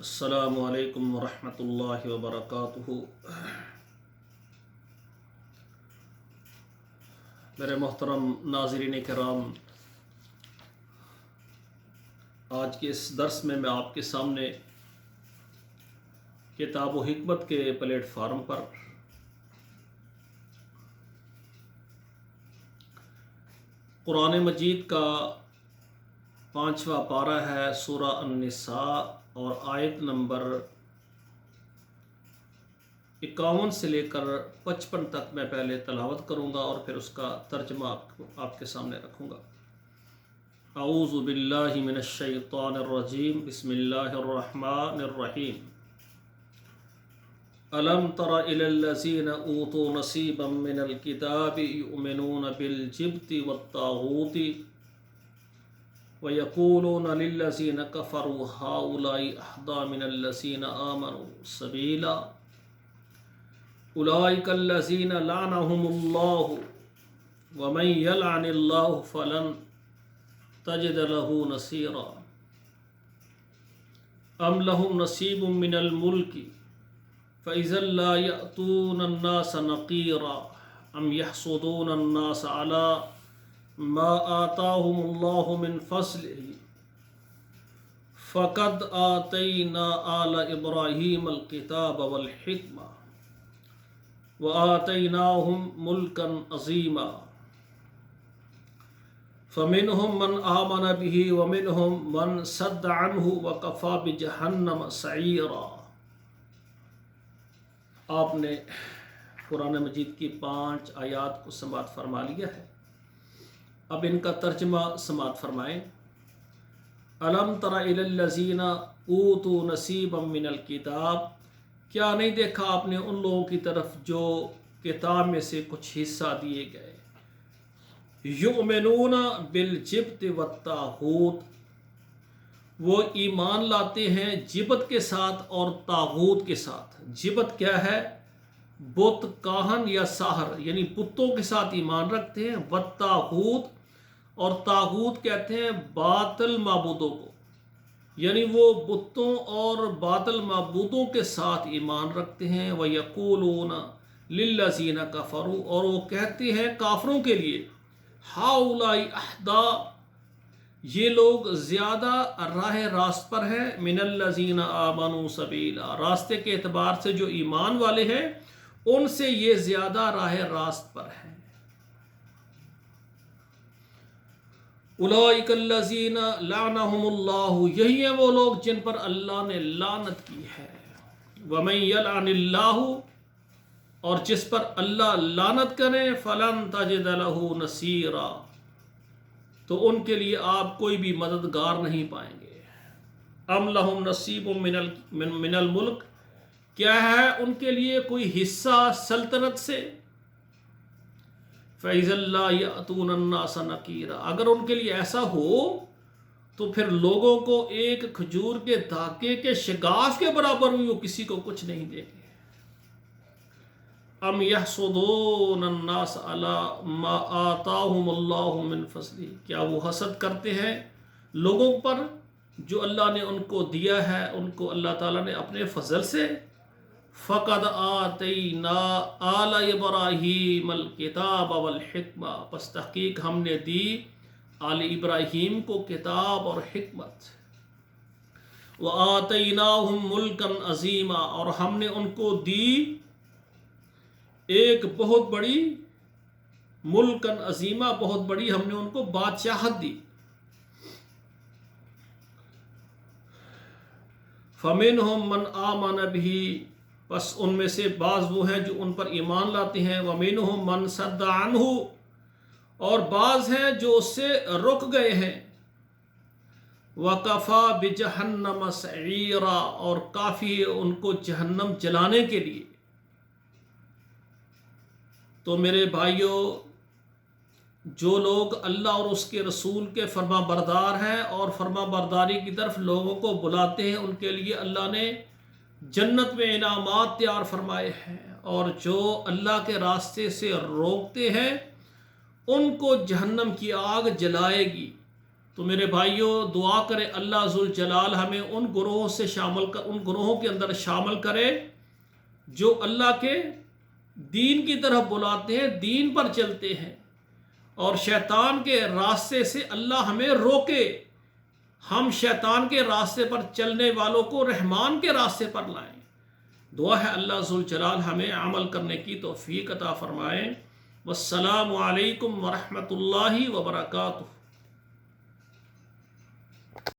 السلام علیکم ورحمۃ اللہ وبرکاتہ۔ میرے محترم ناظرین کرام، آج کے اس درس میں آپ کے سامنے کتاب و حکمت کے پلیٹ فارم پر قرآن مجید کا 5واں پارہ ہے، سورہ النساء، اور آیت نمبر 51 سے لے کر 55 تک میں پہلے تلاوت کروں گا اور پھر اس کا ترجمہ آپ کے سامنے رکھوں گا۔ اعوذ باللہ من الشیطان الرجیم، بسم اللہ الرحمن الرحیم۔ الم تر الی الذین اوتوا نصیبا من الکتاب یؤمنون بالجبت والطاغوت وَيَقُولُونَ لِلَّذِينَ كَفَرُوا هَؤُلَاءِ أَهْدَىٰ مِنَ الَّذِينَ آمَنُوا سَبِيلًا أُولَٰئِكَ الَّذِينَ لَعَنَهُمُ اللَّهُ وَمَن يَلْعَنِ اللَّهُ فَلَن تَجِدَ لَهُ نَصِيرًا أَمْ لَهُمْ نَصِيبٌ مِّنَ الْمُلْكِ فَإِذًا لَّا يَأْتُونَ النَّاسَ نَقِيرًا أَمْ يَحْسُدُونَ النَّاسَ عَلَىٰ ما آتاهم الله من فضله فقد آتينا آل إبراهيم الكتاب والحكمة وآتيناهم ملكا عظيما فمنهم من آمن به ومنهم من صد عنه وكفى بجهنم سعيرا۔ آپ نے قرآن مجید کی 5 آیات کو سماعت فرما لیا ہے، اب ان کا ترجمہ سماعت فرمائیں۔ الم تر الی الذین اوتوا نصیبا من الکتاب، کیا نہیں دیکھا آپ نے ان لوگوں کی طرف جو کتاب میں سے کچھ حصہ دیے گئے۔ یؤمنون بالجبت والطاغوت، وہ ایمان لاتے ہیں جبت کے ساتھ اور طاغوت کے ساتھ۔ جبت کیا ہے؟ بت، کاہن یا ساحر، یعنی بتوں کے ساتھ ایمان رکھتے ہیں۔ والطاغوت، اور طاغوت کہتے ہیں باطل معبودوں کو، یعنی وہ بتوں اور باطل معبودوں کے ساتھ ایمان رکھتے ہیں۔ وَيَقُولُونَ لِلَّذِينَ كَفَرُوا، اور وہ کہتے ہیں کافروں کے لیے، هَؤُلَاءِ أَهْدَىٰ، یہ لوگ زیادہ راہ راست پر ہیں، مِنَ الَّذِينَ آمَنُوا سَبِيلًا، راستے کے اعتبار سے جو ایمان والے ہیں ان سے یہ زیادہ راہ راست پر ہیں۔ اولئک الذین لعنہم اللہ، یہی ہیں وہ لوگ جن پر اللہ نے لعنت کی ہے۔ ومن یلعن اللہ، اور جس پر اللہ لعنت کرے، فلن تجد له نصیرا، تو ان کے لیے آپ کوئی بھی مددگار نہیں پائیں گے۔ ام لہم نصیب من الملک، کیا ہے ان کے لیے کوئی حصہ سلطنت سے؟ فَإِذًا لَّا يَأْتُونَ النَّاسَ نَقِيرًا، اگر ان کے لیے ایسا ہو تو پھر لوگوں کو ایک کھجور کے دھاگے کے شگاف کے برابر بھی وہ کسی کو کچھ نہیں دیں گے۔ ام يَحْسُدُونَ النَّاسَ عَلَىٰ مَا آتَاهُمُ اللَّهُ مِن فَضْلِهِ، کیا وہ حسد کرتے ہیں لوگوں پر جو اللہ نے ان کو دیا ہے، ان کو اللہ تعالیٰ نے اپنے فضل سے۔ فقد آتینا آل ابراہیم الکتاب والحکمہ، پس تحقیق ہم نے دی آل ابراہیم کو کتاب اور حکمت۔ وآتیناہم ملکا عظیما، اور ہم نے ان کو دی ایک بہت بڑی ملکا عظیما، بہت بڑی ہم نے ان کو بادشاہت دی۔ فمنہم من آمن بہ، بس ان میں سے بعض وہ ہیں جو ان پر ایمان لاتے ہیں۔ وَمِنْهُمْ مَنْ صَدَّ عَنْهُ، اور بعض ہیں جو اس سے رک گئے ہیں۔ وَكَفَى بِجَهَنَّمَ سَعِيرًا، اور کافی ہے ان کو جہنم جلانے کے لیے۔ تو میرے بھائیوں، جو لوگ اللہ اور اس کے رسول کے فرما بردار ہیں اور فرما برداری کی طرف لوگوں کو بلاتے ہیں، ان کے لیے اللہ نے جنت میں انعامات تیار فرمائے ہیں، اور جو اللہ کے راستے سے روکتے ہیں ان کو جہنم کی آگ جلائے گی۔ تو میرے بھائیوں دعا کرے اللہ ذوال جلال ہمیں ان گروہوں سے ان گروہوں کے اندر شامل کرے جو اللہ کے دین کی طرف بلاتے ہیں، دین پر چلتے ہیں، اور شیطان کے راستے سے اللہ ہمیں روکے، ہم شیطان کے راستے پر چلنے والوں کو رحمان کے راستے پر لائیں۔ دعا ہے اللہ ذوال جلال ہمیں عمل کرنے کی توفیق عطا فرمائیں۔ والسلام علیکم ورحمۃ اللہ وبرکاتہ۔